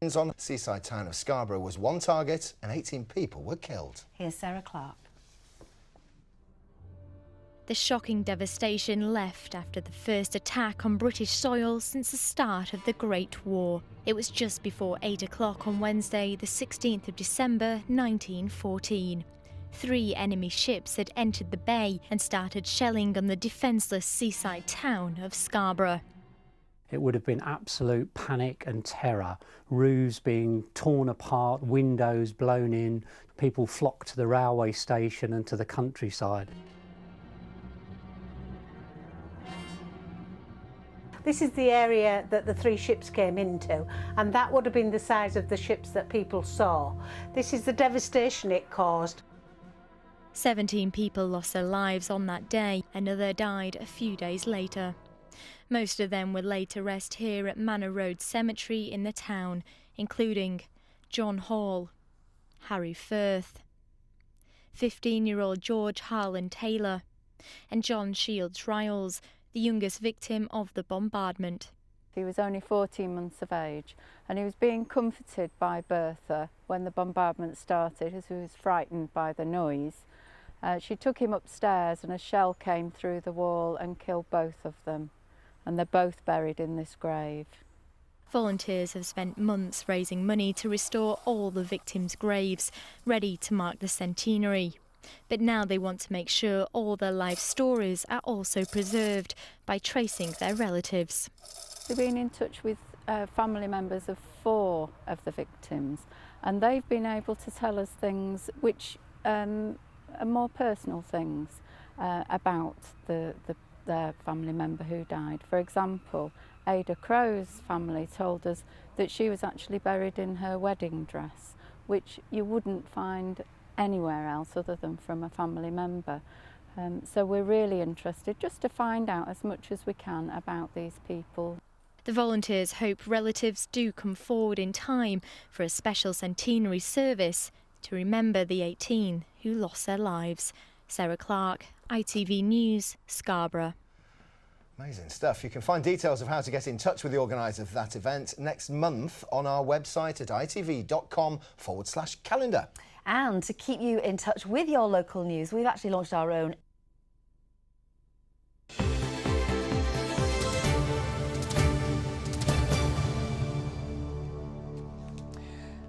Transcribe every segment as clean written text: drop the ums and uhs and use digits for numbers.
On the seaside town of Scarborough was one target and 18 people were killed. Here's Sarah Clark. The shocking devastation left after the first attack on British soil since the start of the Great War. It was just before 8 o'clock on Wednesday, the 16th of December 1914. 3 enemy ships had entered the bay and started shelling on the defenceless seaside town of Scarborough. It would have been absolute panic and terror. Roofs being torn apart, windows blown in, people flocked to the railway station and to the countryside. This is the area that the 3 ships came into, and that would have been the size of the ships that people saw. This is the devastation it caused. 17 people lost their lives on that day. Another died a few days later. Most of them were laid to rest here at Manor Road Cemetery in the town, including John Hall, Harry Firth, 15-year-old George Harlan Taylor, and John Shields Riles, the youngest victim of the bombardment. He was only 14 months of age, and he was being comforted by Bertha when the bombardment started, as he was frightened by the noise. She took him upstairs and a shell came through the wall and killed both of them, and they're both buried in this grave. Volunteers have spent months raising money to restore all the victims' graves, ready to mark the centenary. But now they want to make sure all their life stories are also preserved by tracing their relatives. We've been in touch with family members of 4 of the victims, and they've been able to tell us things which are more personal things about their family member who died. For example, Ada Crow's family told us that she was actually buried in her wedding dress, which you wouldn't find anywhere else other than from a family member. So we're really interested just to find out as much as we can about these people. The volunteers hope relatives do come forward in time for a special centenary service to remember the 18 who lost their lives. Sarah Clark, ITV News, Scarborough. Amazing stuff. You can find details of how to get in touch with the organiser of that event next month on our website at itv.com/calendar. And to keep you in touch with your local news, we've actually launched our own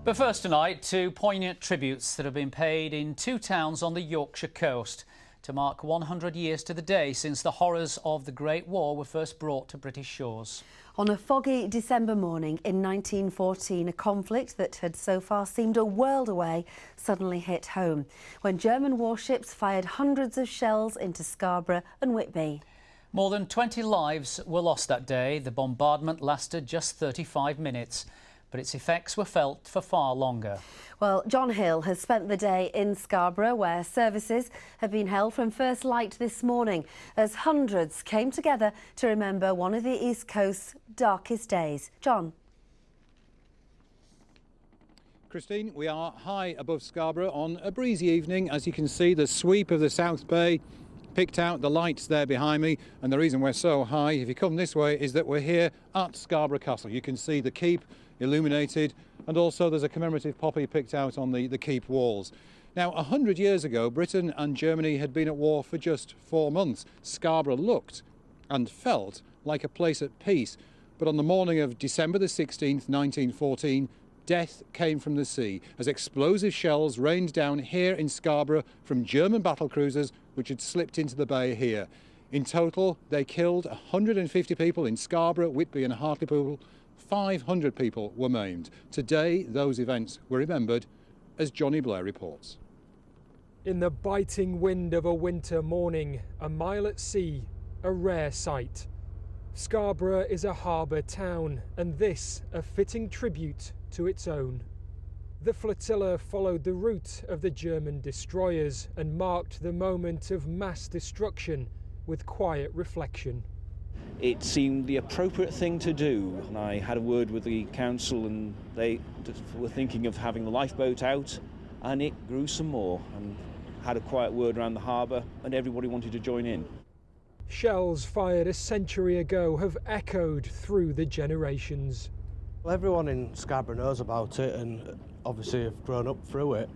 But first tonight, 2 poignant tributes that have been paid in 2 towns on the Yorkshire coast to mark 100 years to the day since the horrors of the Great War were first brought to British shores. On a foggy December morning in 1914, a conflict that had so far seemed a world away suddenly hit home when German warships fired hundreds of shells into Scarborough and Whitby. More than 20 lives were lost that day. The bombardment lasted just 35 minutes. But its effects were felt for far longer. Well, John Hill has spent the day in Scarborough, where services have been held from first light this morning as hundreds came together to remember one of the East Coast's darkest days. John. Christine, we are high above Scarborough on a breezy evening. As you can see, the sweep of the South Bay picked out the lights there behind me, and the reason we're so high, if you come this way, is that we're here at Scarborough Castle. You can see the keep illuminated, and also there's a commemorative poppy picked out on the keep walls. Now, 100 years ago, Britain and Germany had been at war for just 4 months. Scarborough looked and felt like a place at peace, but on the morning of December the 16th, 1914, death came from the sea as explosive shells rained down here in Scarborough from German battle cruisers which had slipped into the bay here. In total, they killed 150 people in Scarborough, Whitby and Hartlepool. 500 people were maimed. Today, those events were remembered, as Johnny Blair reports. In the biting wind of a winter morning, a mile at sea, a rare sight. Scarborough is a harbour town, and this a fitting tribute to its own. The flotilla followed the route of the German destroyers and marked the moment of mass destruction with quiet reflection. It seemed the appropriate thing to do. And I had a word with the council and they were thinking of having the lifeboat out, and it grew some more and had a quiet word around the harbour and everybody wanted to join in. Shells fired a century ago have echoed through the generations. Well, everyone in Scarborough knows about it and obviously have grown up through it.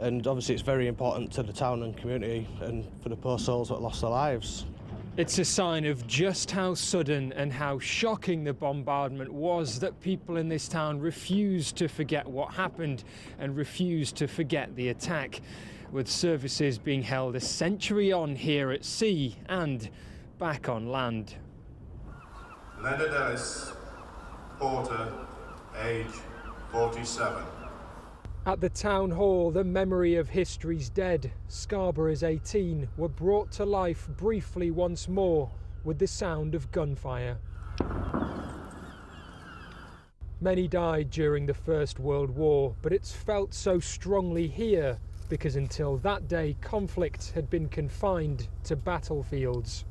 And obviously it's very important to the town and community and for the poor souls that lost their lives. It's a sign of just how sudden and how shocking the bombardment was that people in this town refused to forget what happened and refused to forget the attack, with services being held a century on here at sea and back on land. Leonard Ellis, porter, age 47. At the town hall, the memory of history's dead, Scarborough's 18, were brought to life briefly once more with the sound of gunfire. Many died during the First World War, but it's felt so strongly here because until that day, conflict had been confined to battlefields.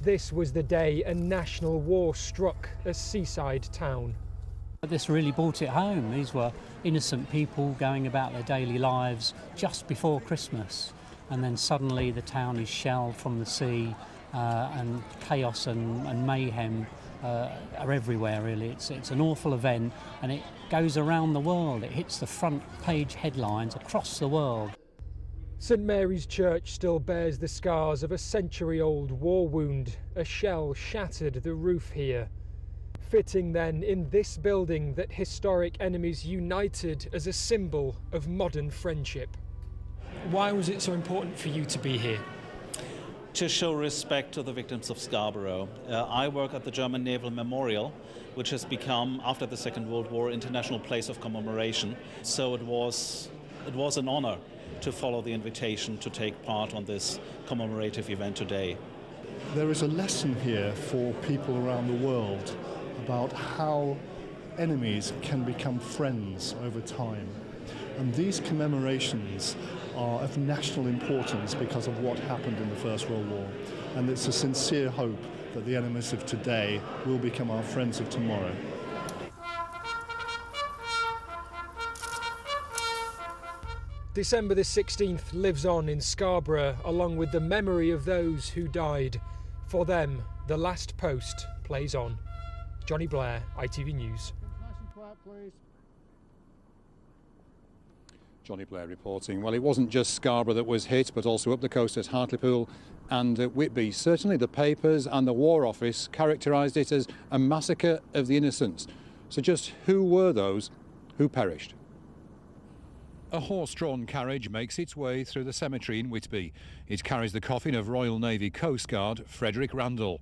This was the day a national war struck a seaside town. This really brought it home. These were innocent people going about their daily lives just before Christmas, and then suddenly the town is shelled from the sea, and chaos and mayhem are everywhere, really. It's an awful event, and it goes around the world. It hits the front page headlines across the world. St Mary's Church still bears the scars of a century-old war wound. A shell shattered the roof here. Fitting then in this building that historic enemies united as a symbol of modern friendship. Why was it so important for you to be here? To show respect to the victims of Scarborough. I work at the German Naval Memorial, which has become, after the Second World War, international place of commemoration. So it was an honor to follow the invitation to take part on this commemorative event today. There is a lesson here for people around the world about how enemies can become friends over time. And these commemorations are of national importance because of what happened in the First World War. And it's a sincere hope that the enemies of today will become our friends of tomorrow. December the 16th lives on in Scarborough along with the memory of those who died. For them, the last post plays on. Johnny Blair, ITV News. Nice and quiet, please. Johnny Blair reporting. Well, it wasn't just Scarborough that was hit, but also up the coast at Hartlepool and Whitby. Certainly the papers and the War Office characterised it as a massacre of the innocents. So just who were those who perished? A horse-drawn carriage makes its way through the cemetery in Whitby. It carries the coffin of Royal Navy Coast Guard Frederick Randall.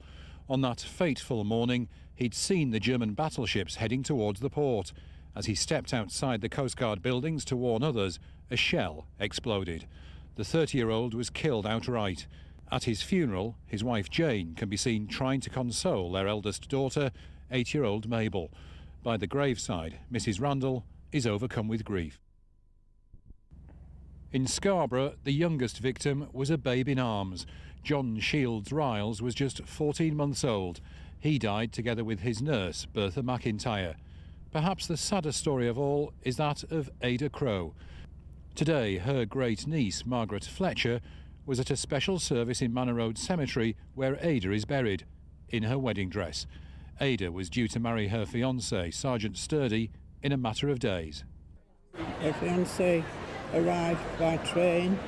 On that fateful morning, he'd seen the German battleships heading towards the port. As he stepped outside the Coast Guard buildings to warn others, a shell exploded. The 30-year-old was killed outright. At his funeral, his wife Jane can be seen trying to console their eldest daughter, 8-year-old Mabel. By the graveside, Mrs. Randall is overcome with grief. In Scarborough, the youngest victim was a babe in arms. John Shields Riles was just 14 months old. He died together with his nurse, Bertha McIntyre. Perhaps the saddest story of all is that of Ada Crowe. Today, her great-niece, Margaret Fletcher, was at a special service in Manor Road Cemetery where Ada is buried, in her wedding dress. Ada was due to marry her fiancé, Sergeant Sturdy, in a matter of days. Her fiancé arrived by train,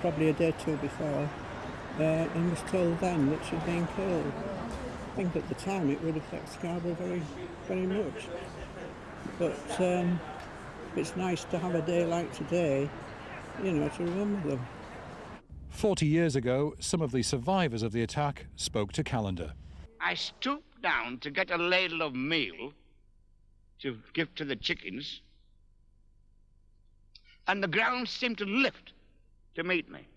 probably a day or two before, and was told then that she'd been killed. I think at the time it would affect Scarborough very, very much. But it's nice to have a day like today, you know, to remember them. 40 years ago, some of the survivors of the attack spoke to Calendar. I stooped down to get a ladle of meal to give to the chickens, and the ground seemed to lift to meet me.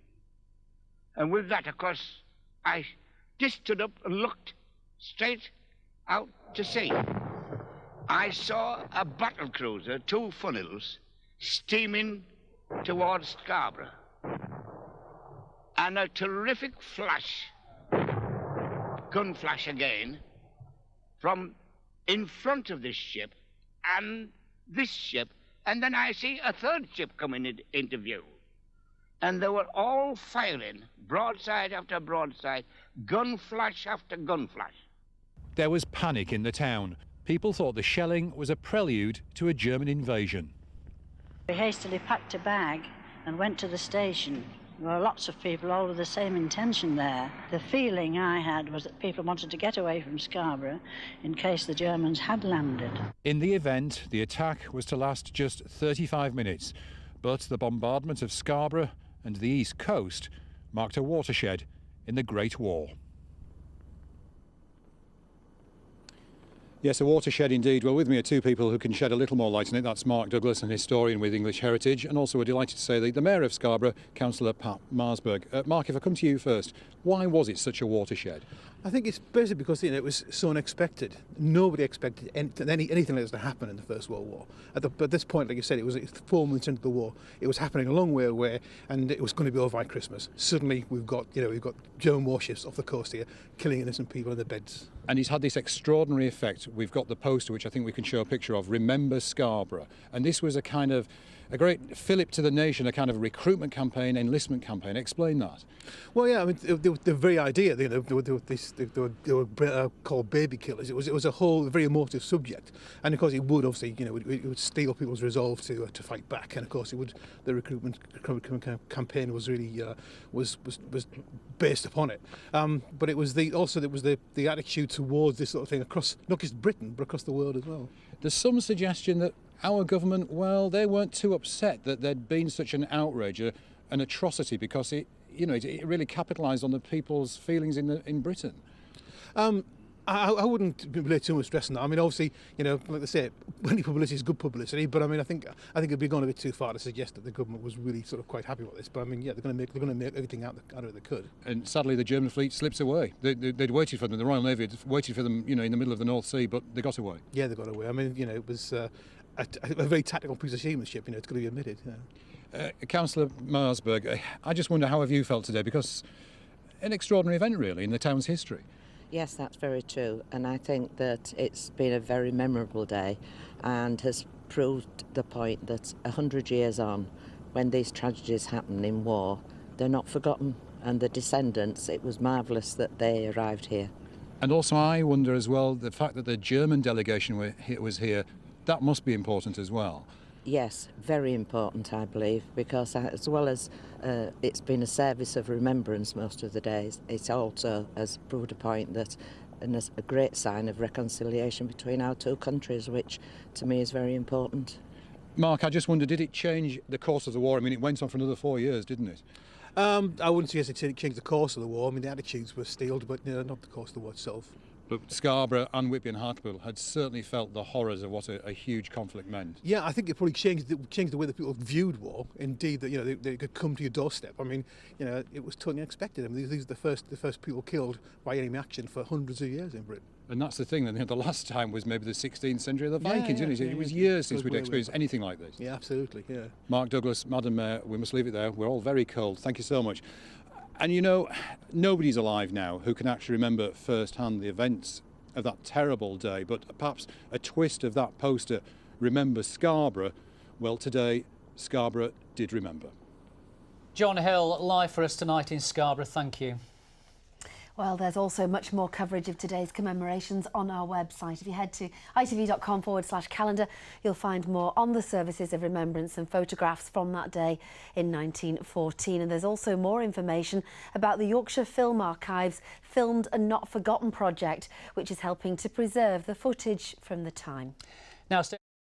And with that, of course, I just stood up and looked straight out to sea. I saw a battle cruiser, 2 funnels, steaming towards Scarborough. And a terrific flash, gun flash again, from in front of this ship and this ship. And then I see a third ship coming into view. And they were all firing, broadside after broadside, gun flash after gun flash. There was panic in the town. People thought the shelling was a prelude to a German invasion. We hastily packed a bag and went to the station. There were lots of people all with the same intention there. The feeling I had was that people wanted to get away from Scarborough in case the Germans had landed. In the event, the attack was to last just 35 minutes, but the bombardment of Scarborough and the East Coast marked a watershed in the Great War. Yes, a watershed indeed. Well, with me are two people who can shed a little more light on it. That's Mark Douglas, an historian with English Heritage, and also we're delighted to say the Mayor of Scarborough, Councillor Pat Marsberg. Mark, if I come to you first, why was it such a watershed? I think it's basically because it was so unexpected. Nobody expected anything like this to happen in the First World War. At this point, like you said, it was 4 months into the war. It was happening a long way away, and it was going to be over by Christmas. Suddenly, we've got German warships off the coast here, killing innocent people in their beds. And he's had this extraordinary effect. We've got the poster, which I think we can show a picture of, Remember Scarborough. And this was a great fillip to the nation, a kind of recruitment campaign, enlistment campaign. Explain that. Well, yeah, I mean, the very idea, they were called baby killers. It was a whole very emotive subject, and of course it would obviously, it would steel people's resolve to fight back, and of course the recruitment campaign was really was based upon it. But it was the attitude towards this sort of thing across not just Britain but across the world as well. There's some suggestion that our government, well, they weren't too upset that there'd been such an outrage, an atrocity, because it really capitalised on the people's feelings in Britain. I wouldn't lay too much stress on that. I mean, obviously, like they say, any publicity is good publicity. But I mean, I think it'd be going a bit too far to suggest that the government was really sort of quite happy with this. But I mean, yeah, they're going to make everything out of it they could. And sadly, the German fleet slips away. They'd waited for them. The Royal Navy had waited for them, in the middle of the North Sea, but they got away. Yeah, they got away. I mean, it was a very tactical piece of seamanship. It's got to be admitted. Councillor Marsberg, I just wonder, how have you felt today? Because an extraordinary event, really, in the town's history. Yes, that's very true, and I think that it's been a very memorable day and has proved the point that 100 years on, when these tragedies happen in war, they're not forgotten, and the descendants, it was marvellous that they arrived here. And also I wonder as well, the fact that the German delegation was here, that must be important as well. Yes, very important, I believe, because as well as it's been a service of remembrance most of the days, it also has proved a point that, and a great sign of reconciliation between our two countries, which to me is very important. Mark, I just wonder, did it change the course of the war? I mean, it went on for another 4 years, didn't it? I wouldn't suggest it changed the course of the war. I mean, the attitudes were steeled, but not the course of the war itself. But Scarborough and Whitby and Hartlepool had certainly felt the horrors of what a huge conflict meant. Yeah, I think it probably changed the way that people viewed war. Indeed, that they could come to your doorstep. I mean, it was totally unexpected. I mean, these are the first people killed by enemy action for hundreds of years in Britain. And that's the thing. The last time was maybe the 16th century of the Vikings, isn't it? It was years since we'd experienced anything like this. Yeah, absolutely. Yeah. Mark Douglas, Madam Mayor, we must leave it there. We're all very cold. Thank you so much. And nobody's alive now who can actually remember firsthand the events of that terrible day, but perhaps a twist of that poster, Remember Scarborough. Well, today, Scarborough did remember. John Hill, live for us tonight in Scarborough. Thank you. Well, there's also much more coverage of today's commemorations on our website. If you head to itv.com/calendar, you'll find more on the services of remembrance and photographs from that day in 1914. And there's also more information about the Yorkshire Film Archive's Filmed and Not Forgotten project, which is helping to preserve the footage from the time. Now,